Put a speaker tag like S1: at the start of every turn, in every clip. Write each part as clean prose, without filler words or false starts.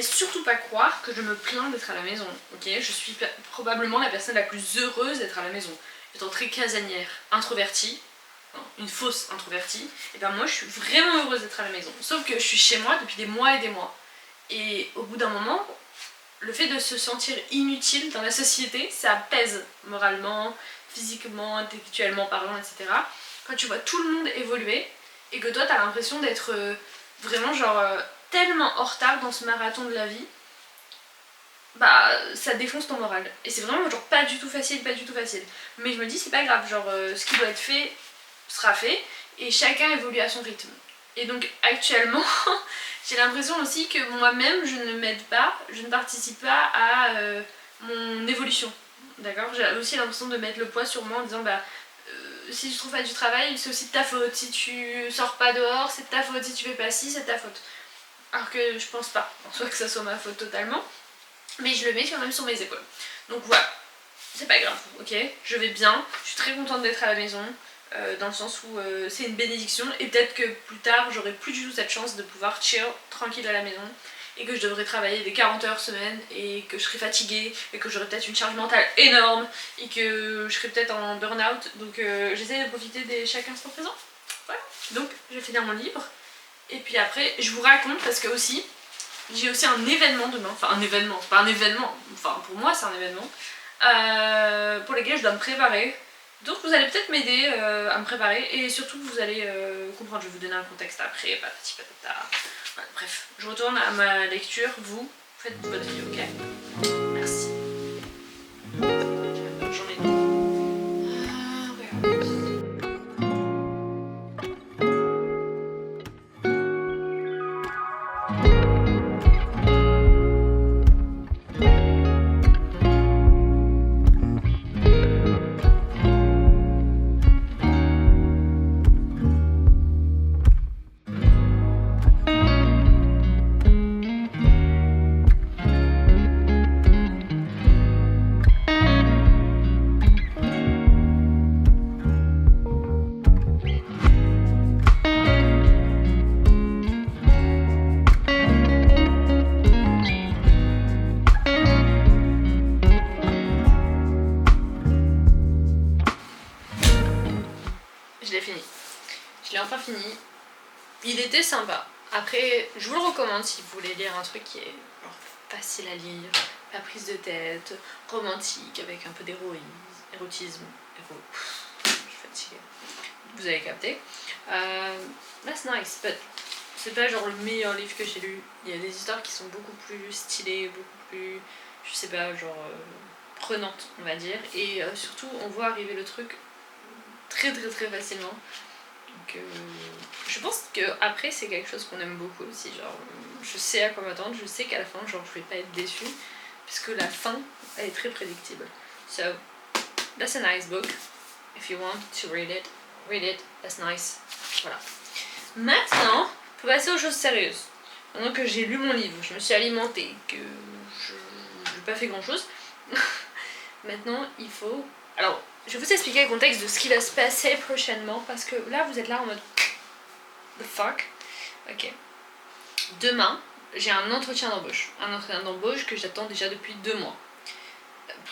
S1: surtout pas croire que je me plains d'être à la maison, ok? Je suis probablement la personne la plus heureuse d'être à la maison. Étant très casanière, introvertie, une fausse introvertie, et ben moi je suis vraiment heureuse d'être à la maison. Sauf que je suis chez moi depuis des mois et des mois. Et au bout d'un moment, le fait de se sentir inutile dans la société, ça pèse moralement, physiquement, intellectuellement parlant, etc. Quand tu vois tout le monde évoluer et que toi t'as l'impression d'être vraiment genre tellement en retard dans ce marathon de la vie, bah ça défonce ton moral. Et c'est vraiment genre pas du tout facile, pas du tout facile. Mais je me dis c'est pas grave, genre ce qui doit être fait sera fait et chacun évolue à son rythme. Et donc actuellement, j'ai l'impression aussi que moi-même je ne m'aide pas, je ne participe pas à mon évolution. D'accord? J'ai aussi l'impression de mettre le poids sur moi en disant bah si tu trouves pas du travail, c'est aussi de ta faute. Si tu sors pas dehors, c'est de ta faute. Si tu fais pas ci, c'est de ta faute. Alors que je pense pas en soi que ça soit ma faute totalement. Mais je le mets quand même sur mes épaules. Donc voilà, c'est pas grave, ok? Je vais bien, je suis très contente d'être à la maison. Dans le sens où c'est une bénédiction et peut-être que plus tard j'aurai plus du tout cette chance de pouvoir chill tranquille à la maison et que je devrais travailler des 40 heures semaine et que je serai fatiguée et que j'aurai peut-être une charge mentale énorme et que je serai peut-être en burn-out. Donc j'essaie de profiter de chaque instant présent. Voilà. Donc je vais finir mon livre et puis après je vous raconte parce que aussi j'ai aussi un événement demain, enfin un événement, c'est pas un événement, enfin pour moi c'est un événement pour lequel je dois me préparer. Donc vous allez peut-être m'aider à me préparer et surtout vous allez comprendre, je vais vous donner un contexte après, patati patata. Voilà, bref, je retourne à ma lecture, vous faites votre vie, ok? Merci. J'en ai deux. Enfin fini. Il était sympa. Après, je vous le recommande si vous voulez lire un truc qui est genre, facile à lire, pas prise de tête, romantique, avec un peu d'érotisme. Je suis fatiguée. Vous avez capté. That's nice, but c'est pas genre le meilleur livre que j'ai lu. Il y a des histoires qui sont beaucoup plus stylées, beaucoup plus, je sais pas, genre prenantes, on va dire. Et surtout, on voit arriver le truc très facilement. Donc, je pense que après c'est quelque chose qu'on aime beaucoup aussi, genre je sais à quoi m'attendre, je sais qu'à la fin genre je vais pas être déçue puisque la fin elle est très prédictible. So that's a nice book. If you want to read it, that's nice. Voilà. Maintenant, on peut passer aux choses sérieuses. Maintenant que j'ai lu mon livre, je me suis alimentée, que je n'ai pas fait grand chose. Maintenant il faut... Alors, je vais vous expliquer le contexte de ce qui va se passer prochainement parce que là vous êtes là en mode the fuck. Ok. Demain, j'ai un entretien d'embauche. Un entretien d'embauche que j'attends déjà depuis 2 mois.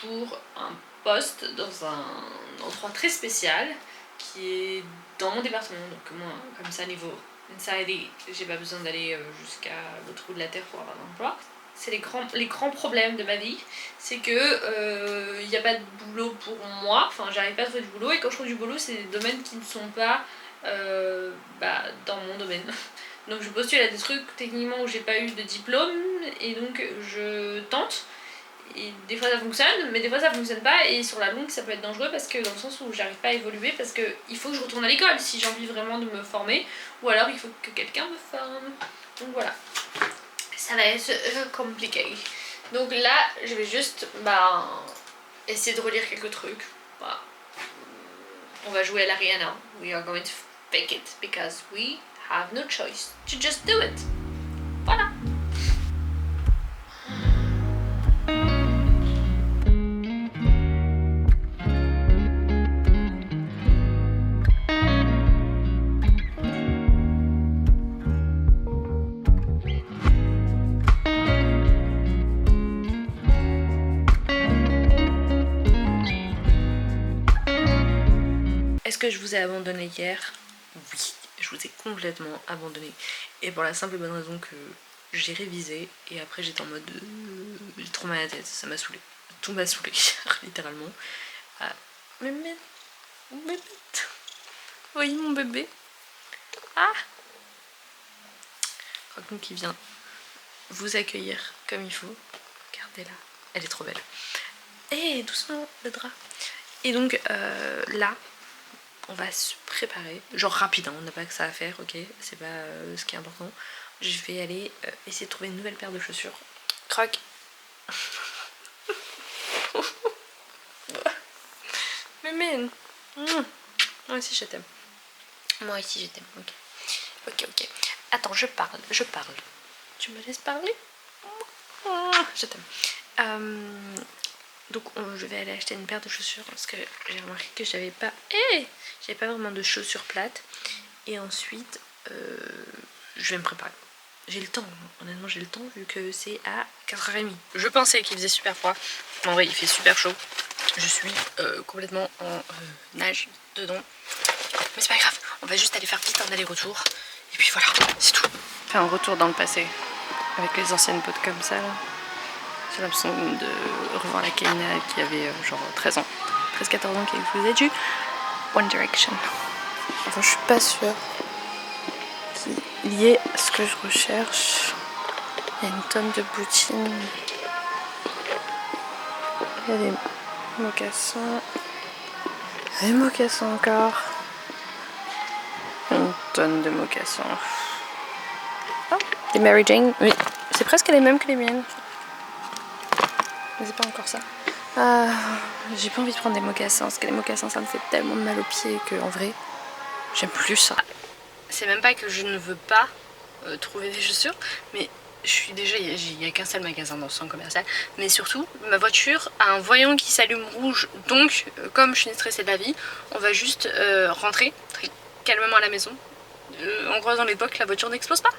S1: Pour un poste dans un endroit très spécial qui est dans mon département. Donc moi, comme ça, niveau inside, j'ai pas besoin d'aller jusqu'à l'autre bout de la terre pour avoir un emploi. C'est les grands problèmes de ma vie, c'est que il n'y a pas de boulot pour moi, enfin j'arrive pas à trouver du boulot et quand je trouve du boulot c'est des domaines qui ne sont pas dans mon domaine. Donc je postule à des trucs techniquement où j'ai pas eu de diplôme et donc je tente et des fois ça fonctionne mais des fois ça fonctionne pas et sur la longue ça peut être dangereux parce que dans le sens où j'arrive pas à évoluer parce que il faut que je retourne à l'école si j'ai envie vraiment de me former ou alors il faut que quelqu'un me forme. Donc voilà. Ça va être compliqué. Donc là, je vais juste essayer de relire quelques trucs. Voilà. On va jouer à la Rihanna. We are going to fake it because we have no choice to just do it. Voilà. que je vous ai abandonné hier? Oui, je vous ai complètement abandonné. Et pour la simple et bonne raison que j'ai révisé et après j'étais en mode j'ai trop mal à la tête, ça m'a saoulé. Tout m'a saoulé, littéralement. Ah, mémé, bébé. Oui, mon bébé. Ah, Croque-nous qui vient vous accueillir comme il faut. Regardez-la, elle est trop belle. Et doucement le drap. Et donc là, on va se préparer, genre rapide, hein, on n'a pas que ça à faire, ok, c'est pas ce qui est important. Je vais aller essayer de trouver une nouvelle paire de chaussures. Croque. Mais moi aussi je t'aime. Moi aussi je t'aime, ok. Ok. Attends, je parle. Tu me laisses parler? Je t'aime. Donc je vais aller acheter une paire de chaussures parce que j'ai remarqué que j'avais pas vraiment de chaussures plates. Et ensuite je vais me préparer. J'ai le temps, honnêtement j'ai le temps vu que c'est à 4h30. Je pensais qu'il faisait super froid, mais en vrai il fait super chaud. Je suis complètement en nage dedans. Mais c'est pas grave, on va juste aller faire vite un aller-retour. Et puis voilà, c'est tout. Faire un retour dans le passé avec les anciennes potes comme ça là. J'ai l'impression de revoir la Kaina qui avait genre 13 ans, 13-14 ans qui faisait du One Direction. Enfin, je suis pas sûre qu'il y ait ce que je recherche. Il y a une tonne de boutines. Il y a des mocassins. Des mocassins encore. Une tonne de mocassins. Oh, des Mary Jane. Oui, c'est presque les mêmes que les miennes. Mais c'est pas encore ça. J'ai pas envie de prendre des mocassins parce que les mocassins ça me fait tellement mal aux pieds que en vrai j'aime plus ça. C'est même pas que je ne veux pas trouver des chaussures, mais je suis déjà, il n'y a qu'un seul magasin dans ce centre commercial, mais surtout ma voiture a un voyant qui s'allume rouge, donc comme je suis stressée de la vie, on va juste rentrer très calmement à la maison en croisant les doigts que la voiture n'explose pas.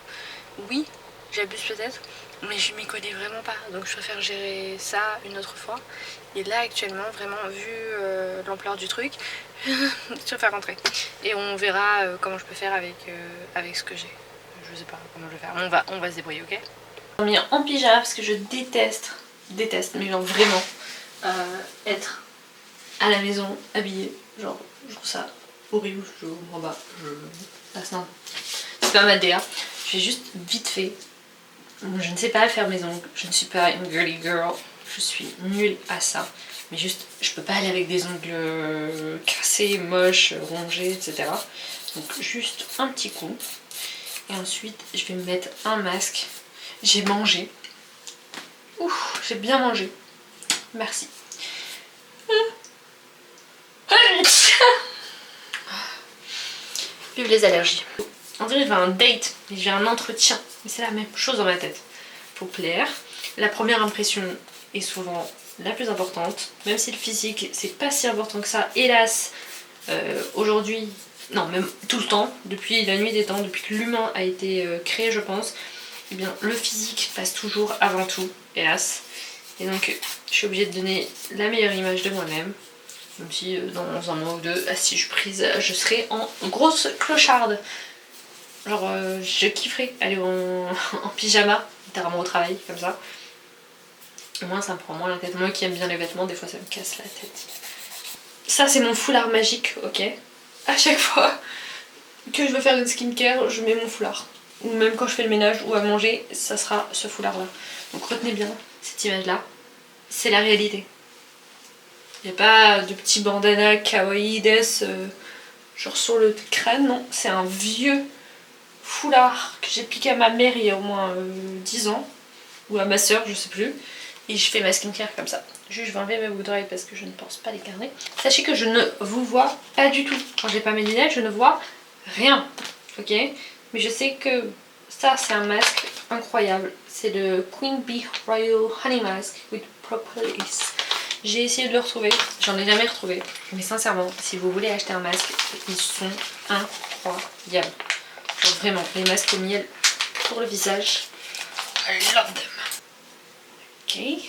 S1: Oui, j'abuse peut-être, mais je m'y connais vraiment pas, donc je préfère gérer ça une autre fois. Et là actuellement, vraiment vu l'ampleur du truc, je préfère rentrer. Et on verra comment je peux faire avec ce que j'ai. Je sais pas comment je vais faire, on va se débrouiller, ok? J'ai mis en pyjama parce que je déteste, mais genre vraiment, être à la maison habillée. Genre, je trouve ça horrible, je comprends pas. Non, c'est pas ma DA. Je vais juste vite fait. Je ne sais pas faire mes ongles, je ne suis pas une girly girl, je suis nulle à ça. Mais juste, je peux pas aller avec des ongles cassés, moches, rongés, etc. Donc juste un petit coup. Et ensuite, je vais me mettre un masque. J'ai mangé. Ouh, j'ai bien mangé. Merci. Vive les allergies. On dirait que j'ai un date, mais j'ai un entretien. Mais c'est la même chose dans ma tête. Faut plaire. La première impression est souvent la plus importante. Même si le physique, c'est pas si important que ça. Hélas, aujourd'hui, non, même tout le temps, depuis la nuit des temps, depuis que l'humain a été créé, je pense, eh bien, le physique passe toujours avant tout, hélas. Et donc, je suis obligée de donner la meilleure image de moi-même. Même si dans un mois ou deux, si je suis prise, je serai en grosse clocharde. Genre, je kifferais aller en pyjama, littéralement au travail, comme ça. Au moins, ça me prend moins la tête. Moi qui aime bien les vêtements, des fois ça me casse la tête. Ça, c'est mon foulard magique, ok? À chaque fois que je veux faire une skincare, je mets mon foulard. Ou même quand je fais le ménage ou à manger, ça sera ce foulard-là. Donc retenez bien cette image-là. C'est la réalité. Il n'y a pas de petits bandanas kawaii genre sur le crâne, non. C'est un vieux foulard que j'ai piqué à ma mère il y a au moins 10 ans. Ou à ma soeur, je sais plus. Et je fais ma skincare comme ça. Juste, je vais enlever mes boucles d'oreilles parce que je ne pense pas les garder. Sachez que je ne vous vois pas du tout. Quand j'ai pas mes lunettes, je ne vois rien. Ok? Mais je sais que ça, c'est un masque incroyable. C'est le Queen Bee Royal Honey Mask with Propolis. J'ai essayé de le retrouver. J'en ai jamais retrouvé. Mais sincèrement, si vous voulez acheter un masque, ils sont incroyables. Genre vraiment, les masques au miel pour le visage. I love them. Okay.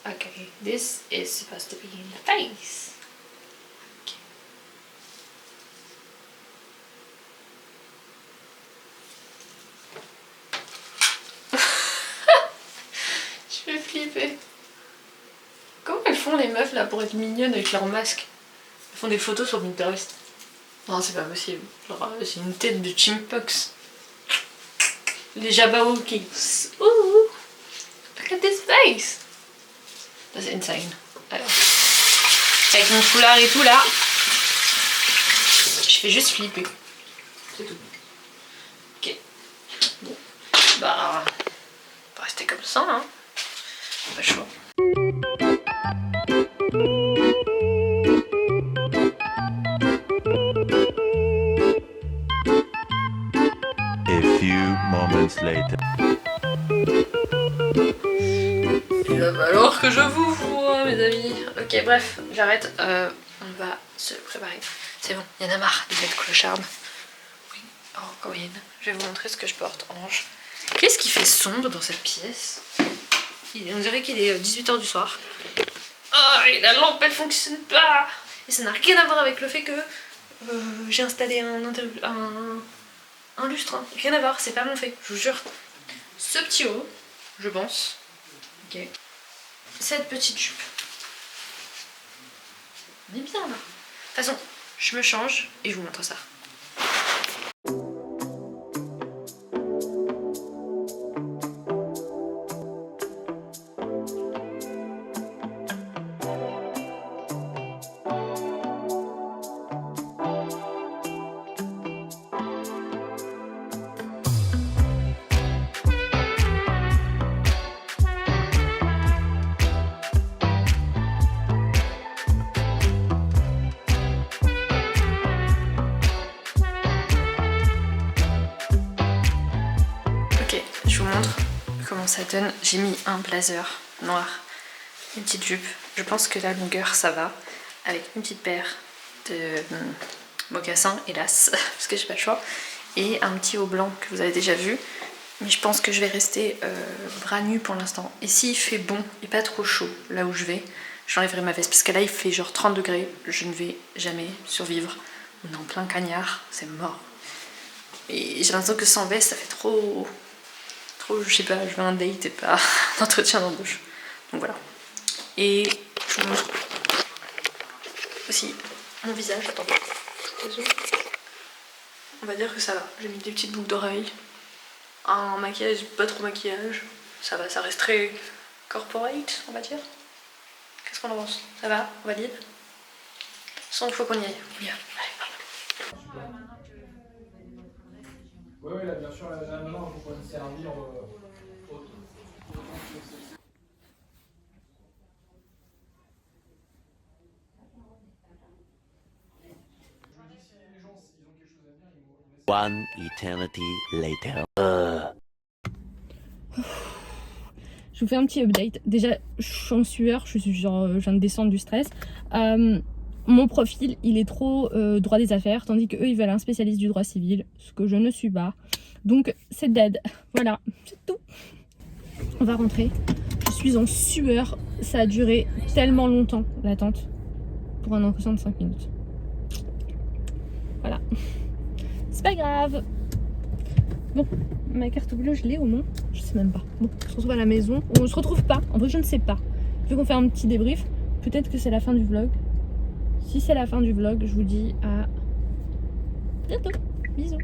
S1: Okay, this is supposed to be in the face. Okay. flipper. Comment elles font les meufs là pour être mignonnes avec leur masque? Elles font des photos sur Pinterest. Non, c'est pas possible. Genre, j'ai une tête de chimpox. Les Jabberwockies. Ouh! Look at this face! That's insane. Alors, avec mon foulard et tout là, je fais juste flipper. C'est tout. Ok. Bon. Bah, on va rester comme ça, hein. Pas le choix.
S2: A few moments later.
S1: Il va falloir que je vous vois, mes amis. Ok, bref, j'arrête. On va se préparer. C'est bon, il y en a marre de cette clocharde. Oui, oh, Corinne, je vais vous montrer ce que je porte. Ange. Qu'est-ce qui fait sombre dans cette pièce? On dirait qu'il est 18h du soir. Oh, et la lampe, elle fonctionne pas. Et ça n'a rien à voir avec le fait que j'ai installé un lustre. Hein. Rien à voir, c'est pas mon fait, je vous jure. Ce petit haut, je pense. Ok. Cette petite jupe. On est bien là. De toute façon, je me change et je vous montre ça. Je vous montre comment ça donne. J'ai mis un blazer noir, une petite jupe. Je pense que la longueur ça va, avec une petite paire de mocassins, hélas, parce que j'ai pas le choix, et un petit haut blanc que vous avez déjà vu. Mais je pense que je vais rester bras nus pour l'instant. Et s'il fait bon et pas trop chaud là où je vais, j'enlèverai ma veste. Parce que là il fait genre 30 degrés, je ne vais jamais survivre. On est en plein cagnard, c'est mort. Et j'ai l'impression que sans veste ça fait trop, je sais pas, je veux un date et pas un entretien d'embauche. Donc voilà. Et je vous montre aussi mon visage. Attends, on va dire que ça va. J'ai mis des petites boucles d'oreilles, un maquillage, pas trop maquillage. Ça va, ça reste très corporate, on va dire. Qu'est-ce qu'on en pense? Ça va? On valide? Sans il faut qu'on y aille. On y va. Allez,
S3: Oui, là, bien sûr, là, maintenant, vous pouvez me servir autre.
S2: One eternity later.
S4: Je vous fais un petit update. Déjà, je suis en sueur, je viens de descendre du stress. Mon profil, il est trop droit des affaires, tandis qu'eux, ils veulent un spécialiste du droit civil, ce que je ne suis pas. Donc, c'est dead. Voilà, c'est tout. On va rentrer. Je suis en sueur. Ça a duré tellement longtemps, l'attente, pour un entretien de 5 minutes. Voilà. C'est pas grave. Bon, ma carte bleue, je l'ai au moins. Je sais même pas. Bon, on se retrouve à la maison. On se retrouve pas. En vrai, je ne sais pas. Vu qu'on fait un petit débrief, peut-être que c'est la fin du vlog. Si c'est la fin du vlog, je vous dis à bientôt. Bisous.